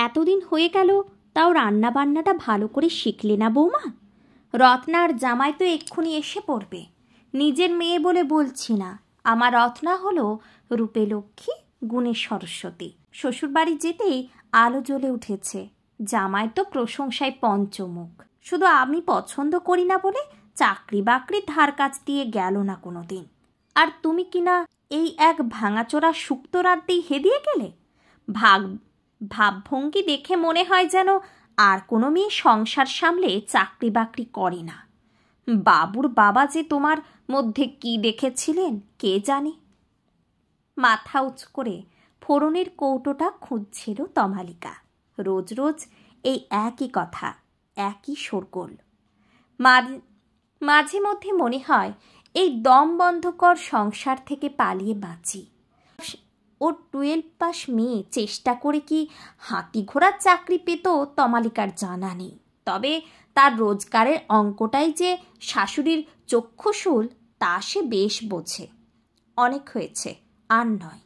এতদিন হয়ে গেল, তাও রান্না বান্নাটা ভালো করে শিখলে না বৌমা? রত্নার জামাই তো এক্ষুনি এসে পড়বে। নিজের মেয়ে বলে বলছি না, আমার রত্না হলো রূপে লক্ষ্মী, গুণে সরস্বতী। শ্বশুরবাড়ি যেতেই আলো জ্বলে উঠেছে। জামাই তো প্রশংসায় পঞ্চমুখ। শুধু আমি পছন্দ করি না বলে চাকরি বাকরির ধার কাছ দিয়ে গেল না কোনো দিন। আর তুমি কিনা এই এক ভাঙাচোরা সুক্ত রাততেই হেদিয়ে গেলে। ভাবভঙ্গি দেখে মনে হয় যেন আর কোনো মেয়ে সংসার সামলে চাকরি বাকরি করে না। বাবুর বাবা যে তোমার মধ্যে কি দেখেছিলেন কে জানে। মাথা উঁচু করে ফোড়নের কৌটোটা খুঁজছিল তমালিকা। রোজ রোজ এই একই কথা, একই শোরগোল। মাঝে মধ্যে মনে হয় এই দম বন্ধকর সংসার থেকে পালিয়ে বাঁচি। ও 12 পাস মেয়ে চেষ্টা করে কি হাতি ঘোড়ার চাকরি পেত তমালিকার জানা নেই। তবে তার রোজগারের অঙ্কটাই যে শাশুড়ির চক্ষুশূল তা সে বেশ বোঝে। অনেক হয়েছে, আর নয়।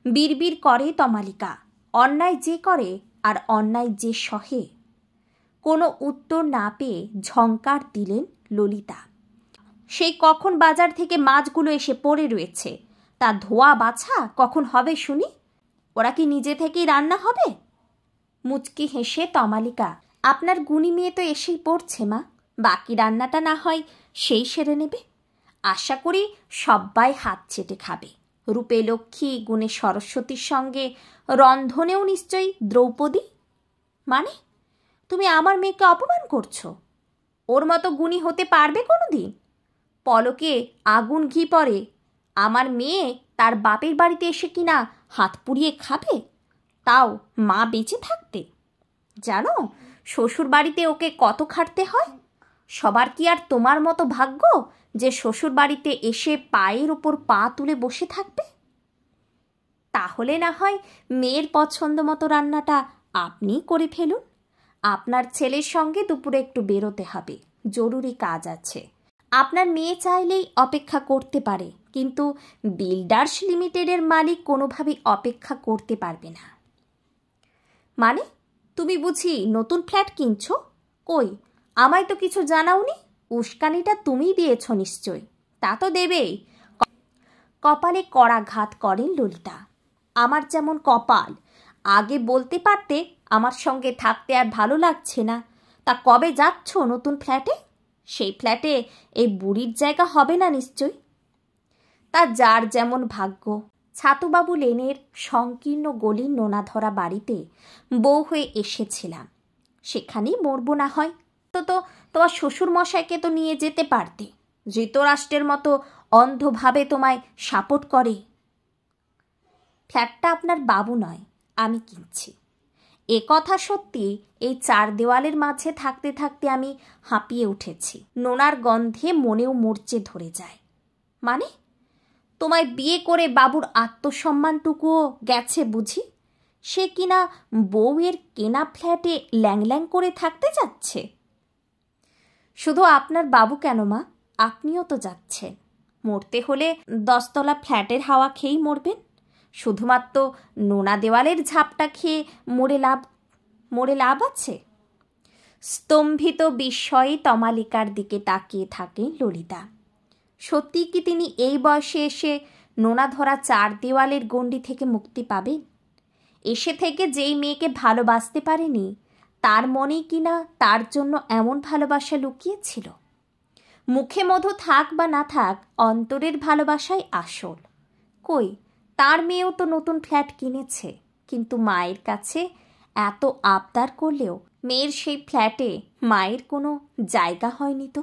বিড়বিড় করে তমালিকা। অন্যায় যে করে আর অন্যায় যে সহে। কোনো উত্তর না পেয়ে ঝংকার দিলেন ললিতা। সেই কখন বাজার থেকে মাছগুলো এসে পড়ে রয়েছে, তা ধোয়া বাছা কখন হবে শুনি? ওরা কি নিজে থেকেই রান্না হবে? মুচকি হেসে তমালিকা, আপনার গুণী মেয়ে তো এসেই পড়ছে মা, বাকি রান্নাটা না হয় সেই সেরে নেবে। আশা করি সব্বাই হাত চেটে খাবে। রূপে লক্ষ্মী, গুণে সরস্বতীর সঙ্গে রন্ধনেও নিশ্চয়ই দ্রৌপদী। মানে তুমি আমার মেয়েকে অপমান করছো? ওর মতো গুণী হতে পারবে কোনো দিন? পলকে আগুন ঘি পড়ে আমার মেয়ে তার বাপের বাড়িতে এসে কিনা হাত পুড়িয়ে খাবে, তাও মা বেঁচে থাকতে। জানো শ্বশুর বাড়িতে ওকে কত খাটতে হয়? সবার কি আর তোমার মতো ভাগ্য যে শ্বশুর বাড়িতে এসে পায়ের ওপর পা তুলে বসে থাকবে? তাহলে না হয় মেয়ের পছন্দ মতো রান্নাটা আপনিই করে ফেলুন। আপনার ছেলের সঙ্গে দুপুরে একটু বেরোতে হবে, জরুরি কাজ আছে। আপনার মেয়ে চাইলেই অপেক্ষা করতে পারে, কিন্তু বিল্ডার্স লিমিটেডের মালিক কোনোভাবেই অপেক্ষা করতে পারবে না। মানে তুমি বুঝি নতুন ফ্ল্যাট কিনছো? কই, আমায় তো কিছু জানাওনি। উস্কানিটা তুমিই দিয়েছ নিশ্চয়। তা তো দেবেই। কপালে করাঘাত করেন ললিতা। আমার যেমন কপাল, আগে বলতে পারতে আমার সঙ্গে থাকতে আর ভালো লাগছে না। তা কবে যাচ্ছ নতুন ফ্ল্যাটে? সেই ফ্ল্যাটে এই বুড়ির জায়গা হবে না নিশ্চয়। তা যার যেমন ভাগ্য। ছাতুবাবু লেনের সংকীর্ণ গলির নোনাধরা বাড়িতে বউ হয়ে এসেছিলাম, সেখানেই মরবো না হয়। তো তোমার শ্বশুর মশাইকে তো নিয়ে যেতে পারতে। ধৃতরাষ্ট্রের মতো অন্ধভাবে তোমায় সাপোর্ট করে। ফ্ল্যাটটা আপনার বাবু নয়, আমি কিনছি। এ কথা সত্যি। এই 4 দেওয়ালের মাঝে থাকতে থাকতে আমি হাঁপিয়ে উঠেছি। নোনার গন্ধে মনেও মরচে ধরে যায়। মানে তোমায় বিয়ে করে বাবুর আত্মসম্মানটুকুও গেছে বুঝি? সে কিনা বউয়ের কেনা ফ্ল্যাটে ল্যাংল্যাং করে থাকতে যাচ্ছে। শুধু আপনার বাবু কেন মা, আপনিও তো যাচ্ছেন। মরতে হলে 10 তলা ফ্ল্যাটের হাওয়া খেয়েই মরবেন। শুধুমাত্র নোনা দেওয়ালের ঝাপটা খেয়ে মরে লাভ আছে? স্তম্ভিত বিস্ময়ে তমালিকার দিকে তাকিয়ে থাকেন ললিতা। সত্যি কি তিনি এই বয়সে এসে নোনা ধরা 4 দেওয়ালের গণ্ডি থেকে মুক্তি পাবেন? এসে থেকে যেই মেয়েকে ভালোবাসতে পারেনি, তার মনেই কিনা তার জন্য এমন ভালোবাসা লুকিয়েছিল। মুখে মধু থাক বা না থাক, অন্তরের ভালোবাসাই আসল। কই, তার মেয়েও তো নতুন ফ্ল্যাট কিনেছে, কিন্তু মায়ের কাছে এত আবদার করলেও মেয়ের সেই ফ্ল্যাটে মায়ের কোনো জায়গা হয়নি তো।